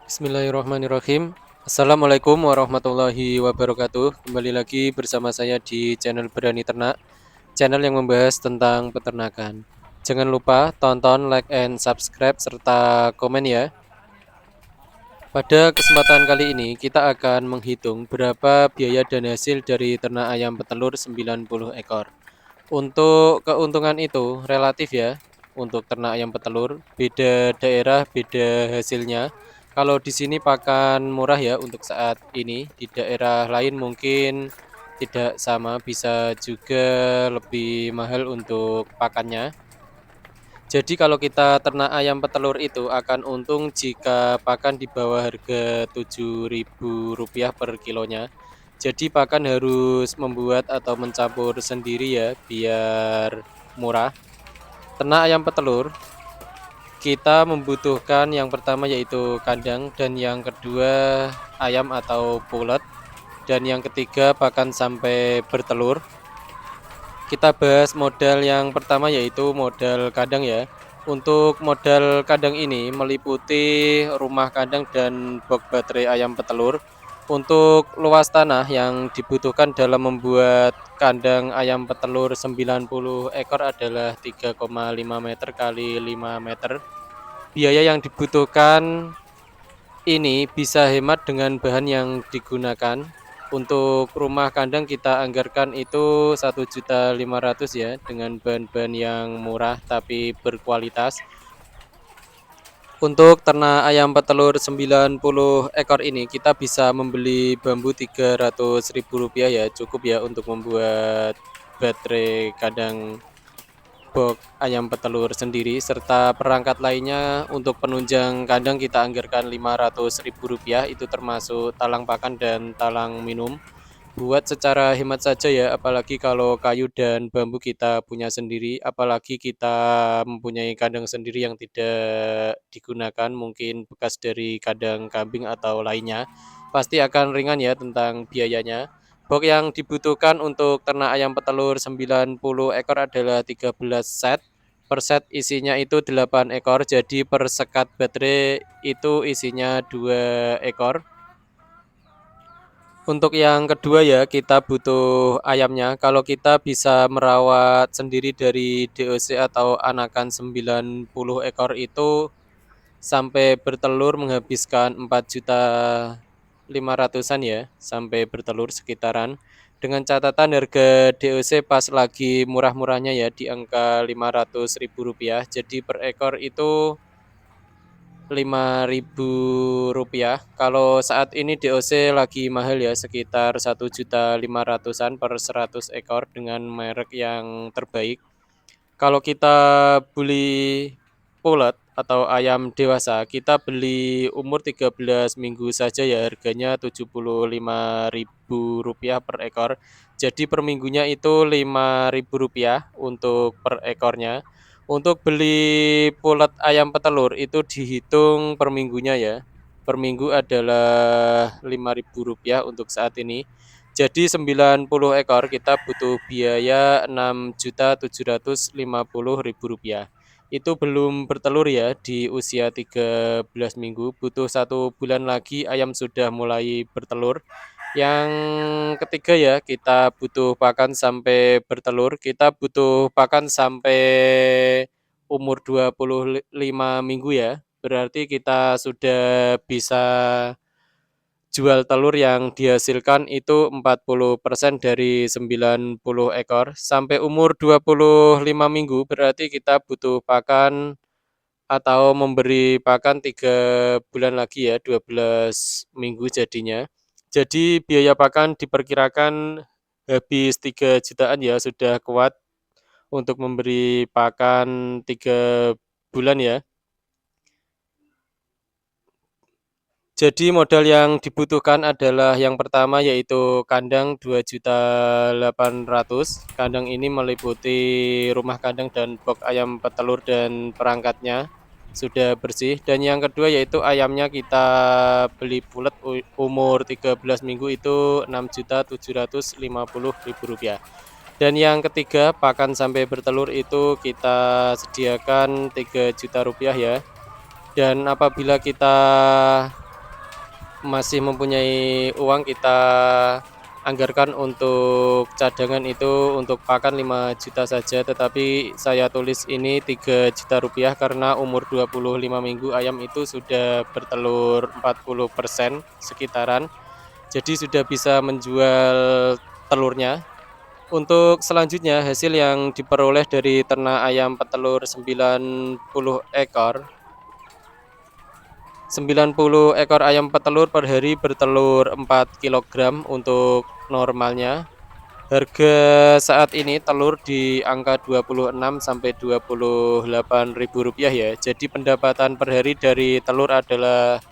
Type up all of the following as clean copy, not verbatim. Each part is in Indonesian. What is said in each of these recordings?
Bismillahirrahmanirrahim. Assalamualaikum warahmatullahi wabarakatuh. Kembali lagi bersama saya di channel Berani Ternak, channel yang membahas tentang peternakan. Jangan lupa tonton, like, and subscribe serta komen ya. Pada kesempatan kali ini kita akan menghitung berapa biaya dan hasil dari ternak ayam petelur 90 ekor. Untuk keuntungan itu relatif ya. Untuk ternak ayam petelur, beda daerah beda hasilnya. Kalau di sini pakan murah ya untuk saat ini, di daerah lain mungkin tidak sama, bisa juga lebih mahal untuk pakannya. Jadi kalau kita ternak ayam petelur itu akan untung jika pakan di bawah harga Rp7.000 per kilonya. Jadi pakan harus membuat atau mencampur sendiri ya biar murah. Ternak ayam petelur kita membutuhkan yang pertama yaitu kandang, dan yang kedua ayam atau pulet, dan yang ketiga pakan sampai bertelur. Kita bahas modal yang pertama yaitu modal kandang ya. Untuk modal kandang ini meliputi rumah kandang dan box baterai ayam petelur. Untuk luas tanah yang dibutuhkan dalam membuat kandang ayam petelur 90 ekor adalah 3,5 meter kali 5 meter. Biaya yang dibutuhkan ini bisa hemat dengan bahan yang digunakan. Untuk rumah kandang kita anggarkan itu 1.500.000 ya, dengan bahan-bahan yang murah tapi berkualitas. Untuk ternak ayam petelur 90 ekor ini kita bisa membeli bambu Rp300.000 ya, cukup ya untuk membuat baterai kandang box ayam petelur sendiri, serta perangkat lainnya. Untuk penunjang kandang kita anggarkan Rp500.000, itu termasuk talang pakan dan talang minum. Buat secara hemat saja ya, apalagi kalau kayu dan bambu kita punya sendiri, apalagi kita mempunyai kandang sendiri yang tidak digunakan, mungkin bekas dari kandang kambing atau lainnya, pasti akan ringan ya tentang biayanya. Box yang dibutuhkan untuk ternak ayam petelur 90 ekor adalah 13 set. Per set isinya itu 8 ekor, jadi per sekat baterai itu isinya 2 ekor. Untuk yang kedua ya, kita butuh ayamnya. Kalau kita bisa merawat sendiri dari DOC atau anakan 90 ekor itu sampai bertelur menghabiskan 4.500.000-an ya, sampai bertelur sekitaran. Dengan catatan harga DOC pas lagi murah-murahnya ya, di angka Rp500.000. Jadi per ekor itu Rp5.000. Kalau saat ini DOC lagi mahal ya, sekitar 1.500.000-an per 100 ekor dengan merek yang terbaik. Kalau kita beli pulet atau ayam dewasa, kita beli umur 13 minggu saja ya, harganya Rp75.000 per ekor. Jadi per minggunya itu Rp5.000 untuk per ekornya. Untuk beli pulet ayam petelur itu dihitung per minggunya ya. Per minggu adalah Rp5.000 untuk saat ini. Jadi 90 ekor kita butuh biaya Rp6.750.000. Itu belum bertelur ya, di usia 13 minggu. Butuh 1 bulan lagi ayam sudah mulai bertelur. Yang ketiga ya, kita butuh pakan sampai bertelur. Kita butuh pakan sampai umur 25 minggu ya. Berarti kita sudah bisa jual telur yang dihasilkan itu 40% dari 90 ekor. Sampai umur 25 minggu berarti kita butuh pakan atau memberi pakan 3 bulan lagi ya, 12 minggu jadinya. Jadi biaya pakan diperkirakan habis 3 jutaan ya, sudah kuat untuk memberi pakan 3 bulan ya. Jadi modal yang dibutuhkan adalah yang pertama yaitu kandang 2.800.000. Kandang ini meliputi rumah kandang dan box ayam petelur dan perangkatnya sudah bersih. Dan yang kedua yaitu ayamnya kita beli bulat umur 13 minggu itu Rp6.750.000. Dan yang ketiga pakan sampai bertelur itu kita sediakan Rp3 juta ya. Dan apabila kita masih mempunyai uang, kita anggarkan untuk cadangan itu untuk pakan 5 juta saja, tetapi saya tulis ini 3 juta rupiah karena umur 25 minggu ayam itu sudah bertelur 40% sekitaran, jadi sudah bisa menjual telurnya. Untuk selanjutnya hasil yang diperoleh dari ternak ayam petelur 90 ekor ayam petelur per hari bertelur 4 kg untuk normalnya. Harga saat ini telur di angka 26 sampai 28 ribu rupiah ya. Jadi pendapatan per hari dari telur adalah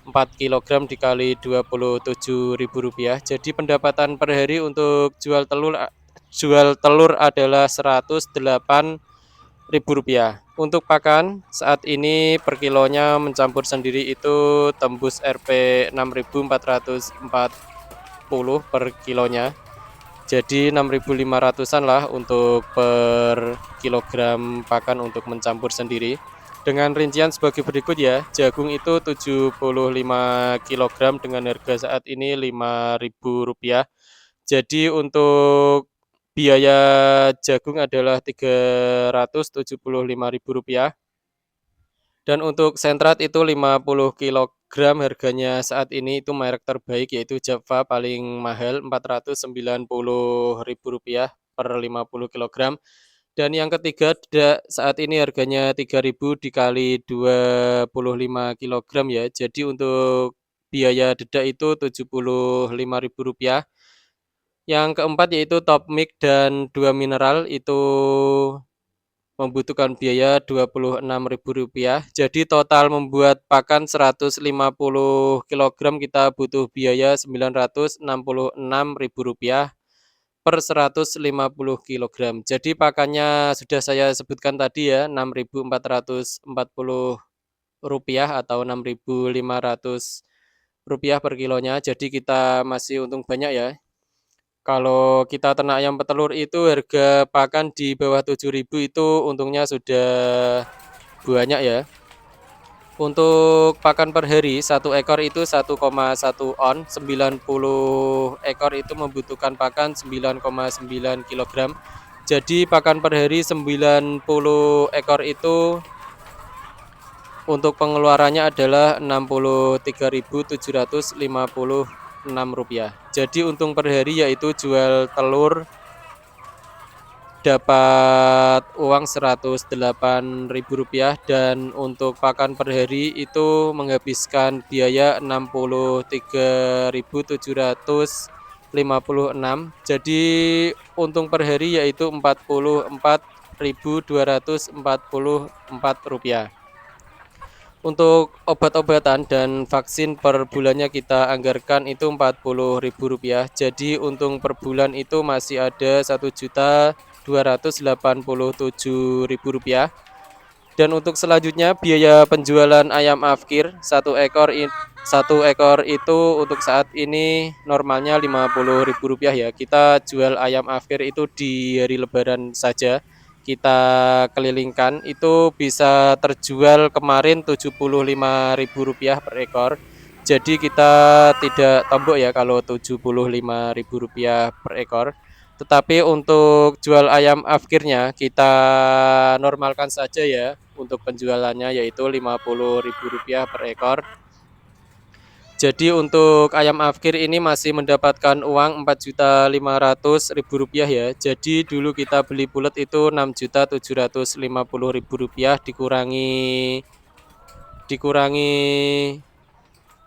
4 kg dikali 27 ribu rupiah. Jadi pendapatan per hari untuk jual telur adalah 108 ribu rupiah. Untuk pakan saat ini per kilonya mencampur sendiri itu tembus Rp 6.440 per kilonya. Jadi 6.500-an lah untuk per kilogram pakan untuk mencampur sendiri. Dengan rincian sebagai berikut ya. Jagung itu 75 kg dengan harga saat ini Rp5.000. Jadi untuk biaya jagung adalah Rp375.000. Dan untuk sentrat itu 50 kg harganya saat ini itu merek terbaik yaitu Java paling mahal Rp490.000 per 50 kg. Dan yang ketiga saat ini harganya 3.000 dikali 25 kg ya. Jadi untuk biaya dedak itu Rp75.000. Yang keempat yaitu top mix dan 2 mineral itu membutuhkan biaya Rp26.000. Jadi total membuat pakan 150 kg kita butuh biaya Rp966.000 per 150 kg. Jadi pakannya sudah saya sebutkan tadi ya, Rp6.440 atau Rp6.500 per kilonya. Jadi kita masih untung banyak ya. Kalau kita ternak ayam petelur itu harga pakan di bawah 7.000 itu untungnya sudah banyak ya. Untuk pakan per hari, 1 ekor itu 1,1 on, 90 ekor itu membutuhkan pakan 9,9 kg. Jadi pakan per hari 90 ekor itu untuk pengeluarannya adalah Rp63.756. Jadi untung per hari yaitu jual telur dapat uang Rp108.000 dan untuk pakan per hari itu menghabiskan biaya Rp63.756. Jadi untung per hari yaitu Rp44.244. Untuk obat-obatan dan vaksin per bulannya kita anggarkan itu Rp40.000. Jadi untung per bulan itu masih ada Rp1.287.000. Dan untuk selanjutnya biaya penjualan ayam afkir satu ekor itu untuk saat ini normalnya Rp50.000 ya. Kita jual ayam afkir itu di hari Lebaran saja. Kita kelilingkan itu bisa terjual kemarin Rp75.000 per ekor. Jadi kita tidak tombok ya kalau Rp75.000 per ekor. Tetapi untuk jual ayam afkirnya kita normalkan saja ya untuk penjualannya yaitu Rp50.000 per ekor. Jadi untuk ayam afkir ini masih mendapatkan uang Rp4.500.000 ya. Jadi dulu kita beli bulat itu Rp6.750.000 dikurangi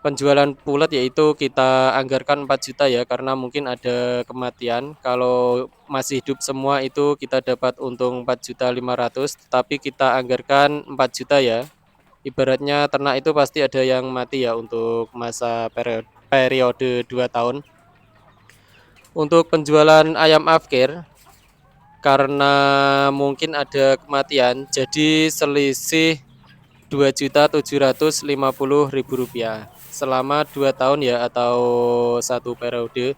penjualan bulat yaitu kita anggarkan 4 juta ya karena mungkin ada kematian. Kalau masih hidup semua itu kita dapat untung 4.500.000 tapi kita anggarkan 4 juta ya. Ibaratnya ternak itu pasti ada yang mati ya untuk masa periode 2 tahun. Untuk penjualan ayam afkir karena mungkin ada kematian jadi selisih Rp2.750.000 selama 2 tahun ya atau 1 periode.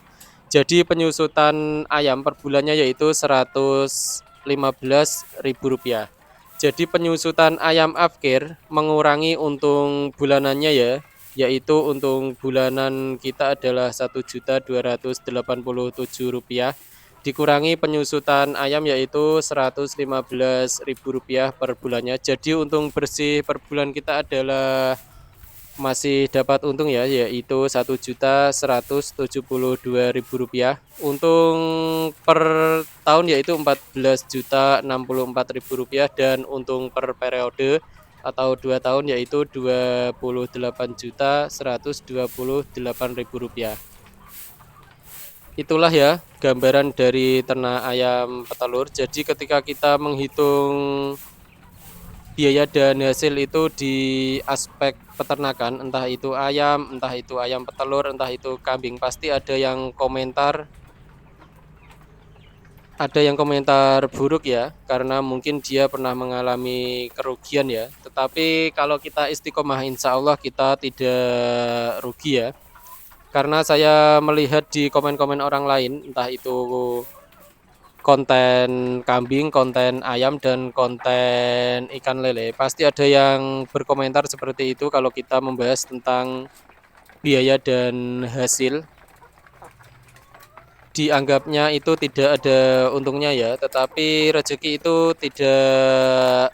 Jadi penyusutan ayam per bulannya yaitu Rp115.000. Jadi penyusutan ayam afkir mengurangi untung bulanannya ya. yaitu untung bulanan kita adalah Rp1.287.000, dikurangi penyusutan ayam yaitu Rp115.000 per bulannya. Jadi untung bersih per bulan kita adalah masih dapat untung ya, yaitu Rp1.172.000. Untung per tahun yaitu Rp14.064.000 dan untung per periode atau 2 tahun yaitu Rp28.128.000. Itulah ya gambaran dari ternak ayam petelur. Jadi ketika kita menghitung biaya dan hasil itu di aspek peternakan, entah itu ayam petelur, entah itu kambing, pasti ada yang komentar buruk ya, karena mungkin dia pernah mengalami kerugian ya. Tetapi kalau kita istiqomah, insya Allah kita tidak rugi ya. Karena saya melihat di komen-komen orang lain, entah itu konten kambing, konten ayam, dan konten ikan lele, pasti ada yang berkomentar seperti itu kalau kita membahas tentang biaya dan hasil. Dianggapnya itu tidak ada untungnya ya, tetapi rezeki itu tidak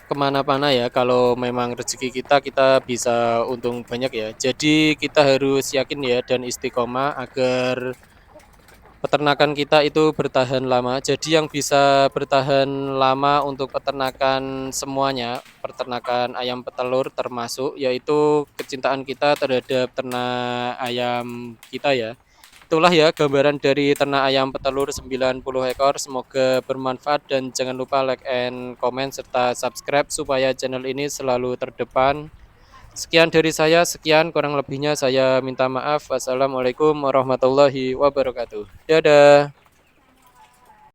kemana-mana ya. Kalau memang rezeki kita bisa untung banyak ya. Jadi kita harus yakin ya dan istiqomah agar peternakan kita itu bertahan lama. Jadi yang bisa bertahan lama untuk peternakan semuanya, peternakan ayam petelur termasuk, yaitu kecintaan kita terhadap ternak ayam kita ya. Itulah ya gambaran dari ternak ayam petelur 90 ekor. Semoga bermanfaat dan jangan lupa like and comment serta subscribe supaya channel ini selalu terdepan. Sekian dari saya, sekian kurang lebihnya saya minta maaf. Wassalamualaikum warahmatullahi wabarakatuh. Dadah.